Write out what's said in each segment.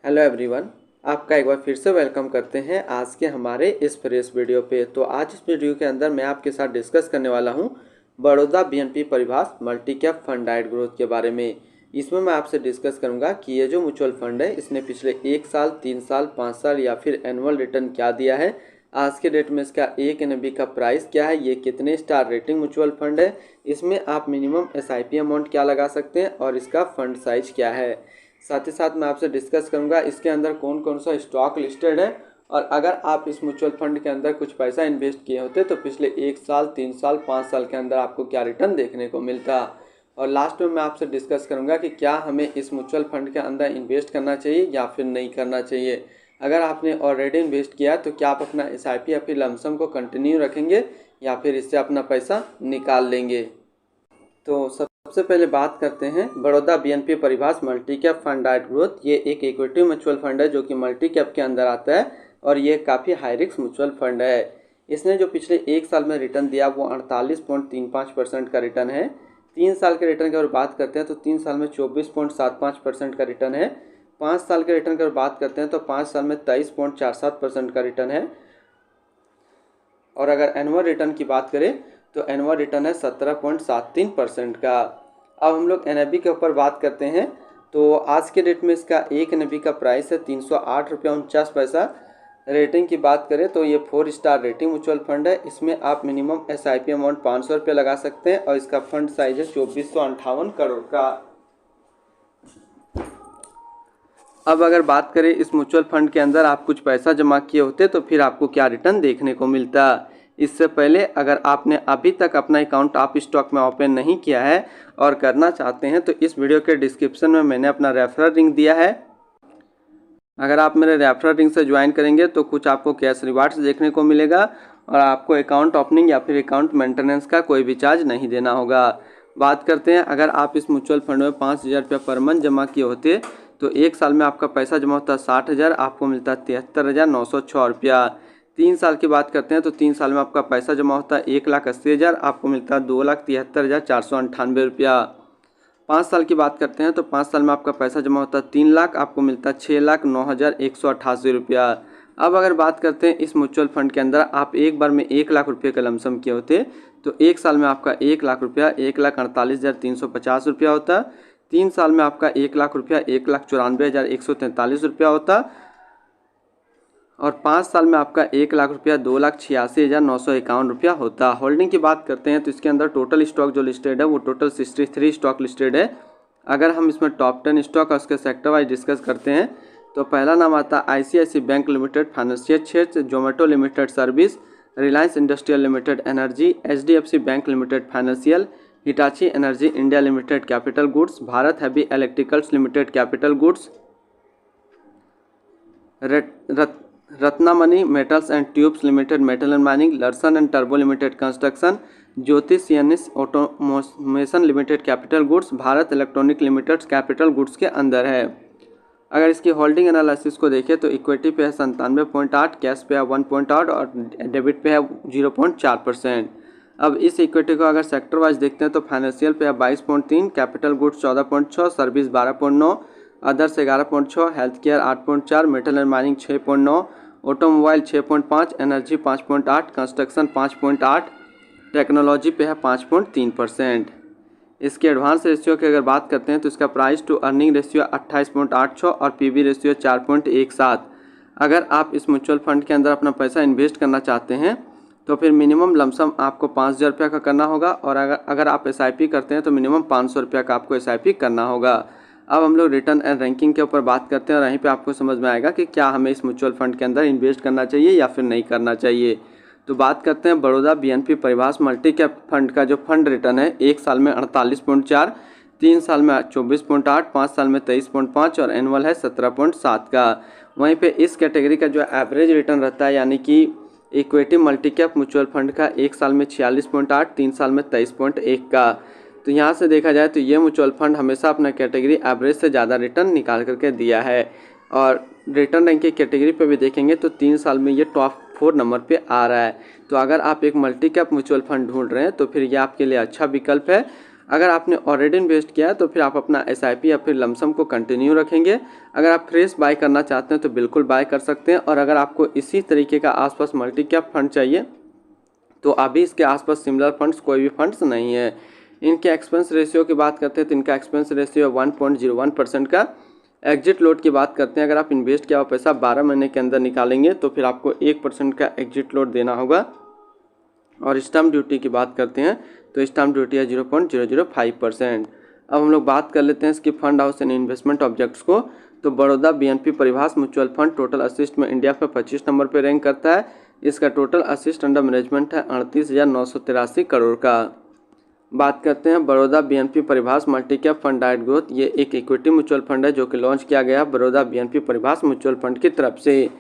Hello everyone, आपका एक बार फिर से वेलकम करते हैं आज के हमारे इस फ्रेश वीडियो पे। तो आज इस वीडियो के अंदर मैं आपके साथ डिस्कस करने वाला हूं Baroda BNP Paribas multi cap fund डाइट ग्रोथ के बारे में। इसमें मैं आपसे डिस्कस करूंगा कि ये जो म्यूचुअल फंड है इसने पिछले 1 साल, 3 साल, 5 साल या फिर एनुअल रिटर्न क्या दिया है, आज के डेट में इसका एक एनएबी का प्राइस क्या है, ये कितने स्टार रेटिंग म्यूचुअल फंड है, इसमें आप मिनिमम एसआईपी अमाउंट क्या लगा सकते हैं और इसका फंड साइज क्या है। साथ ही साथ मैं आपसे डिस्कस करूंगा इसके अंदर कौन कौन सा स्टॉक लिस्टेड है और अगर आप इस म्यूचुअल फंड के अंदर कुछ पैसा इन्वेस्ट किए होते तो पिछले 1 साल, 3 साल, 5 साल के अंदर आपको क्या रिटर्न देखने को मिलता। और लास्ट में मैं आपसे डिस्कस करूंगा कि क्या हमें इस म्यूचुअल फंड के अंदर इन्वेस्ट करना चाहिए या फिर नहीं करना चाहिए। अगर आपने ऑलरेडी इन्वेस्ट किया तो क्या आप अपना एसआईपी या फिर लमसम को कंटिन्यू रखेंगे या फिर इससे अपना पैसा निकाल लेंगे। तो सबसे पहले बात करते हैं Baroda BNP Paribas multi cap fund डाइट ग्रोथ। ये एक इक्विटी म्यूचुअल फंड है जो कि मल्टी कैप के अंदर आता है और ये काफ़ी हाई रिस्क म्यूचुअल फंड है। इसने जो पिछले 1 साल में रिटर्न दिया वो 48.35% का रिटर्न है। 3 साल के रिटर्न की अगर बात करते हैं तो 3 साल में 24.75% का रिटर्न है। 5 साल के रिटर्न की अगर बात करते हैं तो 5 साल में 23.47% का रिटर्न है। और अगर एनुअल रिटर्न की बात करें तो एनुअल रिटर्न है 17.73% का। अब हम लोग एनएबी के ऊपर बात करते हैं तो आज के डेट में इसका एक एनएबी का प्राइस है 308.49 रुपये। रेटिंग की बात करें तो ये 4 स्टार रेटिंग म्यूचुअल फंड है। इसमें आप मिनिमम एसआईपी अमाउंट 500 रुपये लगा सकते हैं और इसका फंड साइज है 2458 करोड़ का। अब अगर बात करें इस म्यूचुअल फंड के अंदर आप कुछ पैसा जमा किए होते तो फिर आपको क्या रिटर्न देखने को मिलता। इससे पहले अगर आपने अभी तक अपना अकाउंट आप स्टॉक में ओपन नहीं किया है और करना चाहते हैं तो इस वीडियो के डिस्क्रिप्शन में मैंने अपना रेफरल लिंक दिया है। अगर आप मेरे रेफरल लिंक से ज्वाइन करेंगे तो कुछ आपको कैश रिवार्ड्स देखने को मिलेगा और आपको अकाउंट ओपनिंग या फिर अकाउंट मेंटेनेंस का कोई भी चार्ज नहीं देना होगा। बात करते हैं अगर आप इस म्यूचुअल फंड में 5,000 रुपये पर मंथ जमा किए होते तो 1 साल में आपका पैसा जमा होता 60,000, आपको मिलता 73,906 रुपया। 3 साल की बात करते हैं तो 3 साल में आपका पैसा जमा होता है 1,80,000, आपको मिलता है 2,73,498 रुपया। 5 साल की बात करते हैं तो 5 साल में आपका पैसा जमा होता है 3 लाख, आपको मिलता है 6,09,188 रुपया। अब अगर बात करते हैं इस म्यूचुअल फंड के अंदर आप एक बार में 1 लाख रुपये का लमसम किए होते तो 1 साल में आपका 1 लाख रुपया 1,48,350 रुपया होता। 3 साल में आपका 1 लाख रुपया 1,94,143 रुपया होता और 5 साल में आपका 1 लाख रुपया 2,86,951 रुपया होता। होल्डिंग की बात करते हैं तो इसके अंदर टोटल स्टॉक जो लिस्टेड है वो टोटल 63 स्टॉक लिस्टेड है। अगर हम इसमें टॉप 10 स्टॉक और उसके सेक्टर वाइज डिस्कस करते हैं तो पहला नाम आता है आईसीआईसी बैंक लिमिटेड फाइनेंशियल क्षेत्र, Zomato limited service, Reliance industrial limited energy, HDFC bank limited financial, Hitachi energy India limited capital goods, Bharat heavy electricals limited capital goods, Ratnamani metals and tubes limited metal and mining, Larsen and टर्बो limited construction, Jyoti CNC automation limited capital goods, Bharat electronic limited capital goods के अंदर है। अगर इसकी holding analysis को देखें तो equity पे है 97.8, कैश पे है 1.8 और डेबिट पे है 0.4%। अब इस इक्विटी को अगर सेक्टर वाइज देखते हैं तो फाइनेंशियल पे है 22.3, capital goods 14.6, service 12.9, others 11.6, health care 8.4, metal and mining 6.9, automobile 6.5, energy 5.8, construction 5.8, technology पे है 5.3%। इसके एडवांस रेशियो की अगर बात करते हैं तो इसका प्राइस टू अर्निंग रेशियो 28.86 और पीबी रेशियो 4.17। अगर आप इस म्यूचुअल फंड के अंदर अपना पैसा इन्वेस्ट करना चाहते हैं तो फिर मिनिमम लमसम आपको 5,000 रुपये का करना होगा और अगर आप एसआईपी करते हैं तो मिनिमम 500 रुपये का आपको एसआईपी करना होगा। अब हम लोग रिटर्न एंड रैंकिंग के ऊपर बात करते हैं और यहीं पे आपको समझ में आएगा कि क्या हमें इस म्यूचुअल फंड के अंदर इन्वेस्ट करना चाहिए या फिर नहीं करना चाहिए। तो बात करते हैं Baroda BNP Paribas multi cap fund का जो फंड रिटर्न है 1 साल में 48.4, 3 साल में 24.8, 5 साल में 23.5 और एनुअल है 17.7 का। वहीं पे इस कैटेगरी का जो एवरेज रिटर्न रहता है यानी कि equity multi cap mutual fund का 1 साल में 46.8, 3 साल में 23.1 का। तो यहाँ से देखा जाए तो ये म्यूचुअल फंड हमेशा अपना कैटेगरी एवरेज से ज़्यादा रिटर्न निकाल करके दिया है। और रिटर्न रैंक की कैटेगरी पे भी देखेंगे तो 3 साल में ये टॉप 4 नंबर पे आ रहा है। तो अगर आप एक मल्टी कैप म्यूचुअल फंड ढूंढ रहे हैं तो फिर ये आपके लिए अच्छा विकल्प है। अगर आपने ऑलरेडी इन्वेस्ट किया है तो फिर आप अपना SIP या फिर लमसम को कंटिन्यू रखेंगे। अगर आप फ्रेश बाय करना चाहते हैं तो बिल्कुल बाय कर सकते हैं। और अगर आपको इसी तरीके का आसपास मल्टी कैप फंड चाहिए तो अभी इसके आसपास सिमिलर फंड्स कोई भी फंड्स नहीं है। इनके एक्सपेंस रेशियो की बात करते हैं तो इनका एक्सपेंस रेशियो 1.01% का। एग्जिट लोड की बात करते हैं, अगर आप इन्वेस्ट किया हुआ पैसा 12 महीने के अंदर निकालेंगे तो फिर आपको 1% का एग्जिट लोड देना होगा। और स्टैम्प ड्यूटी की बात करते हैं तो स्टैम्प ड्यूटी है 0.005%। अब हम लोग बात कर लेते हैं इसकी fund house and investment objects को। तो Baroda BNP Paribas mutual fund total assets में इंडिया में 25 नंबर पर रैंक करता है। इसका टोटल असिस्ट अंडर मैनेजमेंट है 38,983 करोड़ का। बात करते हैं Baroda BNP Paribas multi cap fund direct growth. ये एक इक्विटी म्यूचुअल फंड है जो कि लॉन्च किया गया Baroda BNP Paribas mutual fund की तरफ से।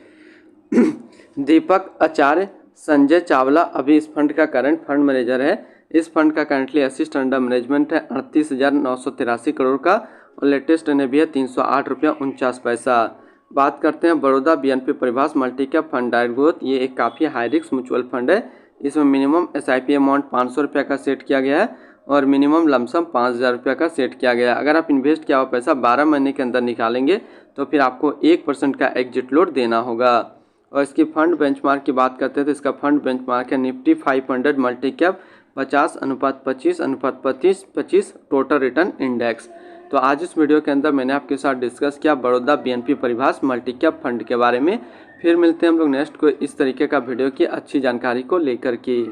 दीपक आचार्य संजय चावला अभी इस फंड का करंट फंड मैनेजर है। इस फंड का करंटली असिस्ट अंडर मैनेजमेंट है 38,983 करोड़ का और लेटेस्ट NAV है 308 रुपया 49 पैसा। बात करते हैं Baroda BNP Paribas multi cap fund direct growth. ये एक काफ़ी हाई रिस्क म्यूचुअल फंड है। इसमें मिनिमम SIP अमाउंट 500 रुपये का सेट किया गया है और मिनिमम लमसम 5,000 रुपये का सेट किया गया है। अगर आप इन्वेस्ट किया हुआ पैसा 12 महीने के अंदर निकालेंगे तो फिर आपको 1% का एग्जिट लोड देना होगा। और इसकी फंड बेंचमार्क की बात करते हैं तो इसका फंड बेंचमार्क है Nifty 500 multi cap 50/25/25 total return index. तो आज इस वीडियो के अंदर मैंने आपके साथ डिस्कस किया Baroda BNP Paribas multi cap fund के बारे में। फिर मिलते हैं हम लोग नेक्स्ट को इस तरीके का वीडियो की अच्छी जानकारी को लेकर के।